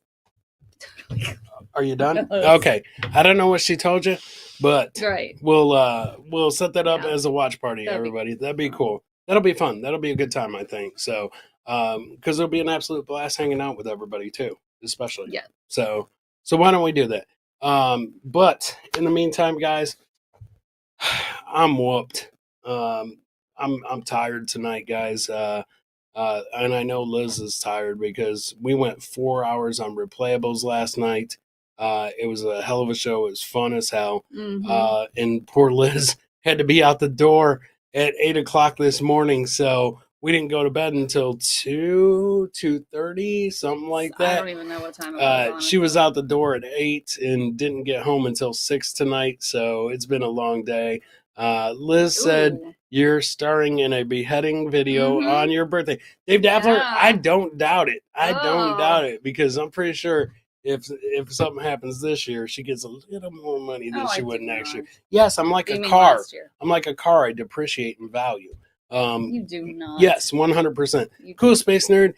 Are you done? Okay. I don't know what she told you, but right. We'll set that up as a watch party, everybody. That'd be cool. That'll be fun. That'll be a good time, I think. So, because it'll be an absolute blast hanging out with everybody too, especially. Yeah. So why don't we do that? But in the meantime, guys, I'm whooped. I'm tired tonight, guys. And I know Liz is tired because we went 4 hours on replayables last night. It was a hell of a show. It was fun as hell. And poor Liz had to be out the door at 8:00 this morning. So we didn't go to bed until 2:30, something like that. I don't even know what time it was. She was out the door at 8 and didn't get home until 6 tonight. So it's been a long day. Liz said you're starring in a beheading video on your birthday. Dave Daffler, I don't doubt it. I don't doubt it, because I'm pretty sure if something happens this year, she gets a little more money than she would next year. Yes, I'm like a car. I'm like a car. I depreciate in value. You do not. Yes, 100%. Cool, Space Nerd.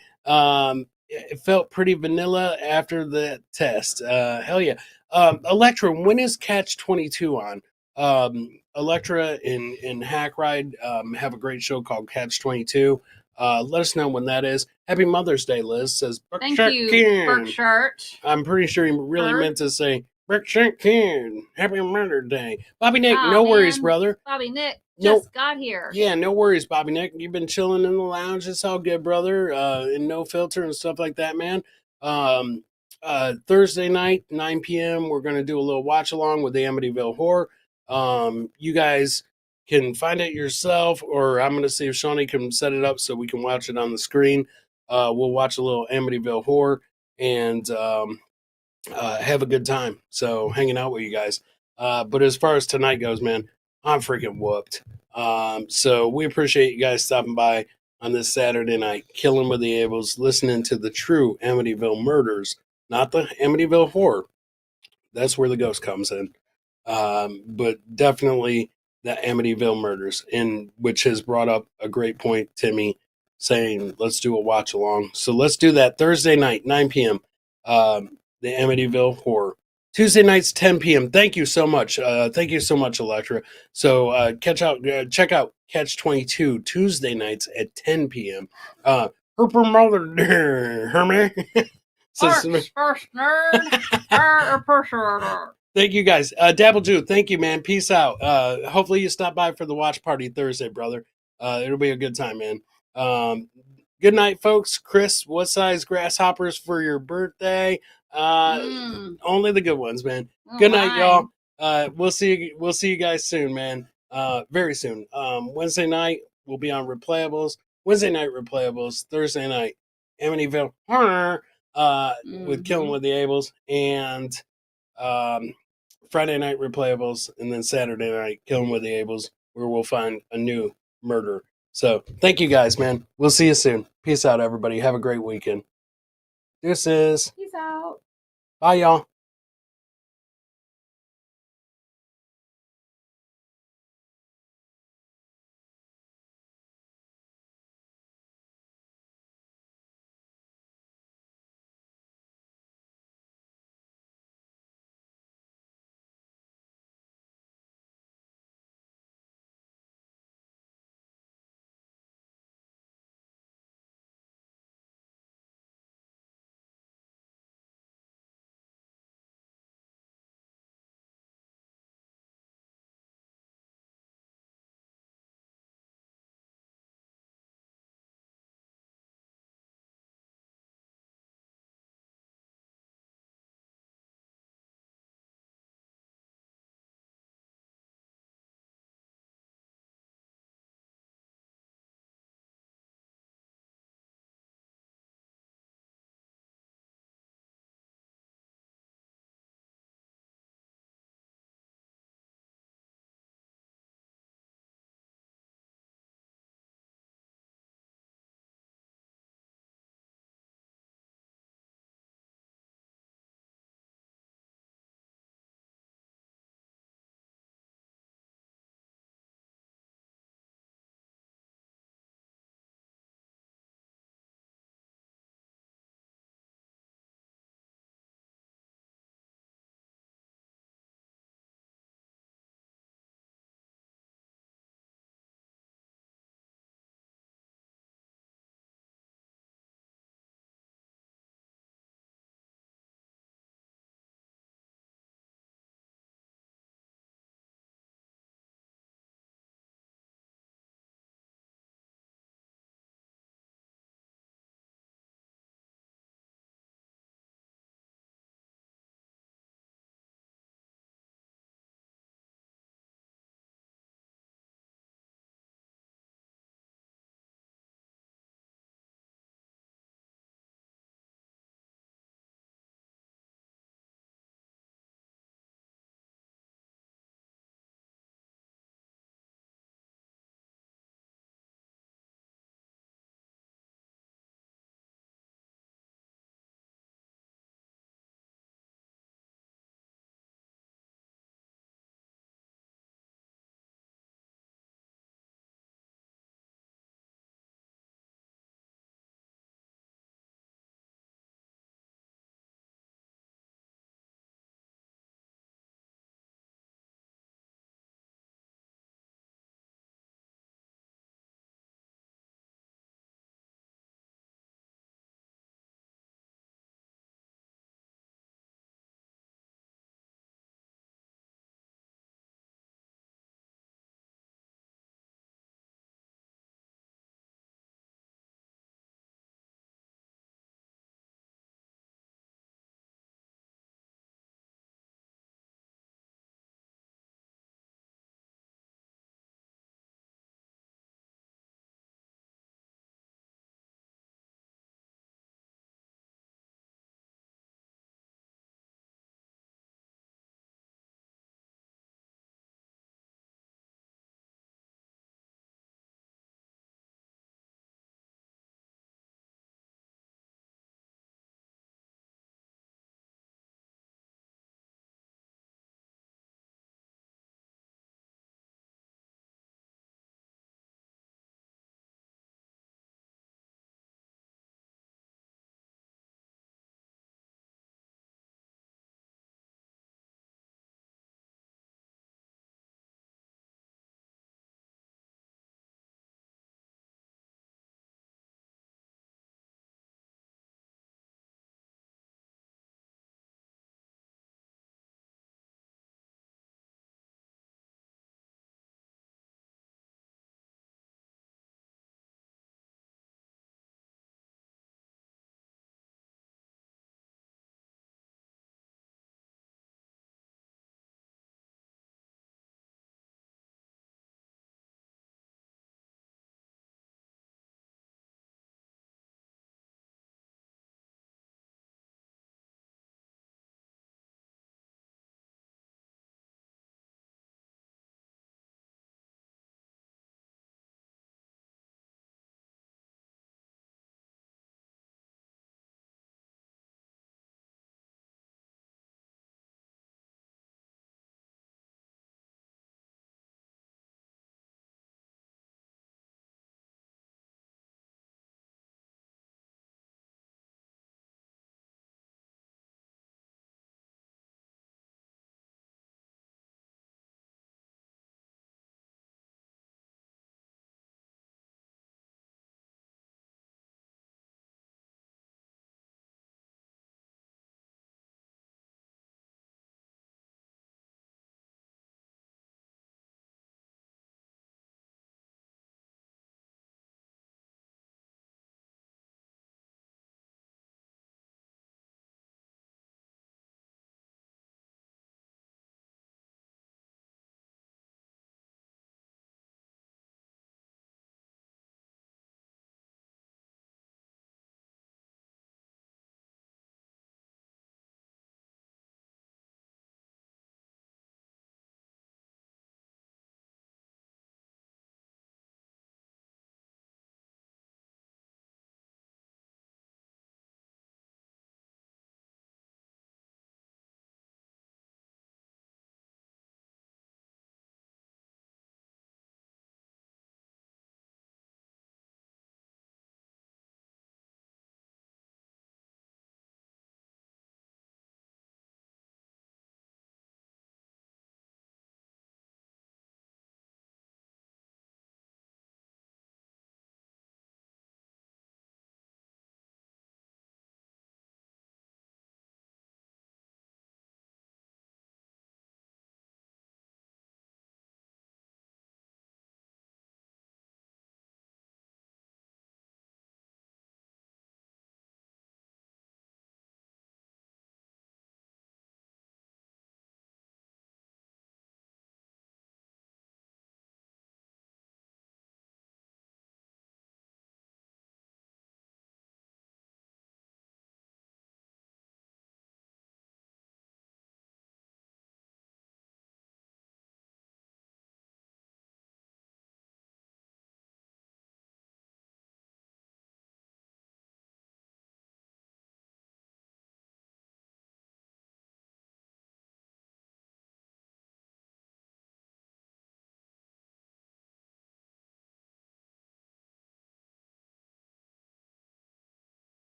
It felt pretty vanilla after the test. Hell yeah. Electra, when is Catch 22 on? Electra and Hack Ride have a great show called Catch 22. Let us know when that is. Happy Mother's Day, Liz says. Thank you, Berkshire. I'm pretty sure he really meant to say Berkshire Kid. Happy Mother's Day. Bobby Nick, no worries, brother. Bobby Nick just got here. Yeah, no worries, Bobby Nick. You've been chilling in the lounge. It's all good, brother. And no filter and stuff like that, man. Thursday night, 9 p.m., we're going to do a little watch along with the Amityville Horror. You guys can find it yourself, or I'm going to see if Shawnee can set it up so we can watch it on the screen. We'll watch a little Amityville Horror and have a good time. So hanging out with you guys. But as far as tonight goes, man, I'm freaking whooped. So we appreciate you guys stopping by on this Saturday night, Killin with the Ables, listening to the true Amityville murders, not the Amityville Horror. That's where the ghost comes in. But definitely the Amityville murders, in which has brought up a great point, Timmy, saying let's do a watch along. So let's do that Thursday night, 9 p.m. The Amityville Horror. Tuesday nights, 10 p.m. Thank you so much. Thank you so much, Electra. So check out Catch 22 Tuesday nights at 10 p.m. Her promoter, Herman. First nerd. Thank you, guys. Dabble Jew, thank you, man. Peace out. Hopefully you stop by for the watch party Thursday, brother. It'll be a good time, man. Good night, folks. Chris, what size grasshoppers for your birthday? Only the good ones, man. Good night, y'all. We'll see you guys soon, man. Very soon. Wednesday night we'll be on Replayables. Wednesday night Replayables. Thursday night Amityville Horror with Killin with the Ables, and Friday night Replayables, and then Saturday night Killin with the Ables, where we'll find a new murder. So thank you guys, man. We'll see you soon. Peace out, everybody. Have a great weekend. Deuces. Peace out. Bye, y'all.